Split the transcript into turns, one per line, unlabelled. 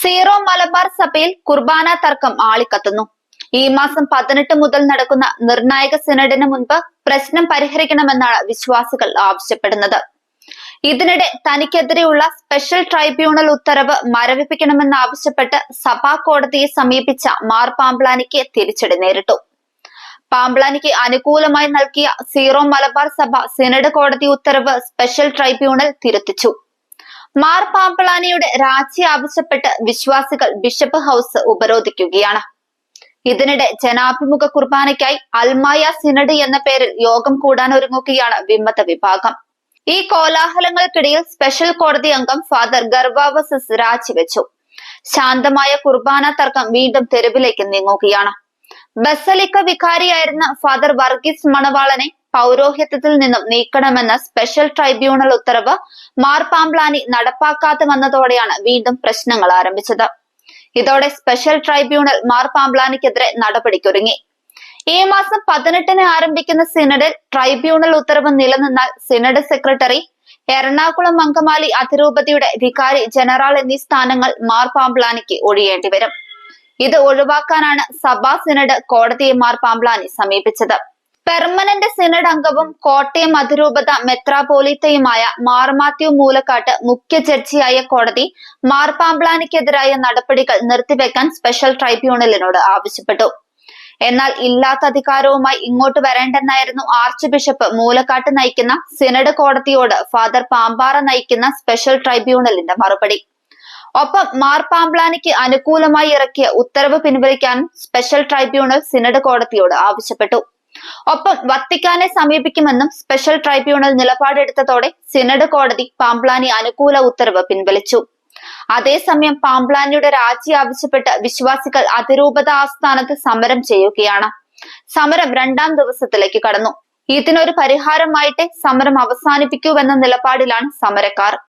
Zero Malabar സഭയിൽ കുർബാന തർക്കം ആളിക്കത്തുന്നു. ഈ മാസം 18 മുതൽ നടക്കുന്ന നിർണായക സിനഡിന് മുൻപ് പ്രശ്നം പരിഹരിക്കണമെന്നാണ് വിശ്വാസികൾ ആവശ്യപ്പെടുന്നത്. ഇതിനിടെ തനിക്കെതിരെയുള്ള സ്പെഷ്യൽ ട്രൈബ്യൂണൽ ഉത്തരവ് മരവിപ്പിക്കണമെന്നാവശ്യപ്പെട്ട് സഭാ കോടതിയെ സമീപിച്ച മാർ പാംബ്ലാനിക്ക് തിരിച്ചടി നേരിട്ടു. പാംബ്ലാനിക്ക് അനുകൂലമായി നൽകിയ സീറോ മലബാർ സഭ സിനഡ് കോടതി ഉത്തരവ് സ്പെഷ്യൽ ട്രൈബ്യൂണൽ തിരുത്തിച്ചു. മാർ പാംബ്ലാനിയുടെ രാജി ആവശ്യപ്പെട്ട് വിശ്വാസികൾ ബിഷപ്പ് ഹൌസ് ഉപരോധിക്കുകയാണ്. ഇതിനിടെ ജനാഭിമുഖ കുർബാനയ്ക്കായി അൽമായ സിനഡ് എന്ന പേരിൽ യോഗം കൂടാൻ ഒരുങ്ങുകയാണ് വിമത വിഭാഗം. ഈ കോലാഹലങ്ങൾക്കിടയിൽ സ്പെഷ്യൽ കോടതി അംഗം ഫാദർ ഗർവാവസസ് രാജിവെച്ചു. ശാന്തമായ കുർബാന തർക്കം വീണ്ടും തെരുവിലേക്ക് നീങ്ങുകയാണ്. ബസലിക്ക വികാരിയായിരുന്ന ഫാദർ വർഗീസ് മണവാളനെ പൗരോഹിത്യത്തിൽ നിന്നും നീക്കണമെന്ന സ്പെഷ്യൽ ട്രൈബ്യൂണൽ ഉത്തരവ് മാർ പാംബ്ലാനി നടപ്പാക്കാതെ വന്നതോടെയാണ് വീണ്ടും പ്രശ്നങ്ങൾ ആരംഭിച്ചത്. ഇതോടെ സ്പെഷ്യൽ ട്രൈബ്യൂണൽ മാർ പാംബ്ലാനിക്കെതിരെ നടപടിക്കൊരുങ്ങി. ഈ മാസം 18-ന് ആരംഭിക്കുന്ന സിനഡിൽ ട്രൈബ്യൂണൽ ഉത്തരവ് നിലനിന്നാൽ സിനഡ് സെക്രട്ടറി, എറണാകുളം അങ്കമാലി അതിരൂപതയുടെ വികാരി ജനറൽ എന്നീ സ്ഥാനങ്ങൾ മാർ പാംബ്ലാനിക്ക് ഒഴിയേണ്ടി വരും. ഇത് ഒഴിവാക്കാനാണ് സഭാ സിനഡ് കോടതിയെ മാർ പാംബ്ലാനി സമീപിച്ചത്. പെർമനന്റ് സിനഡ് അംഗവും കോട്ടയം അതിരൂപത മെത്രാപോലീത്തയുമായ മാർ മാത്യു മൂലക്കാട്ട് മുഖ്യ ജഡ്ജിയായ കോടതി മാർ പാംബ്ലാനിക്കെതിരായ നടപടികൾ നിർത്തിവെക്കാൻ സ്പെഷ്യൽ ട്രൈബ്യൂണലിനോട് ആവശ്യപ്പെട്ടു. എന്നാൽ ഇല്ലാത്ത അധികാരവുമായി ഇങ്ങോട്ട് വരേണ്ടെന്നായിരുന്നു ആർച്ച് ബിഷപ്പ് മൂലക്കാട്ട് നയിക്കുന്ന സിനഡ് കോടതിയോട് ഫാദർ പാമ്പാറ നയിക്കുന്ന സ്പെഷ്യൽ ട്രൈബ്യൂണലിന്റെ മറുപടി. ഒപ്പം മാർ പാംബ്ലാനിക്ക് അനുകൂലമായി ഇറക്കിയ ഉത്തരവ് പിൻവലിക്കാനും സ്പെഷ്യൽ ട്രൈബ്യൂണൽ സിനഡ് കോടതിയോട് ആവശ്യപ്പെട്ടു. ഒപ്പം വത്തിക്കാനെ സമീപിക്കുമെന്നും സ്പെഷ്യൽ ട്രൈബ്യൂണൽ നിലപാടെടുത്തതോടെ സിനഡ് കോടതി പാംബ്ലാനി അനുകൂല ഉത്തരവ് പിൻവലിച്ചു. അതേസമയം പാംബ്ലാനിയുടെ രാജി ആവശ്യപ്പെട്ട് വിശ്വാസികൾ അതിരൂപത ആസ്ഥാനത്ത് സമരം ചെയ്യുകയാണ്. സമരം 2ാം ദിവസത്തിലേക്ക് കടന്നു. ഇതിനൊരു പരിഹാരമായിട്ടേ സമരം അവസാനിപ്പിക്കൂവെന്ന നിലപാടിലാണ് സമരക്കാർ.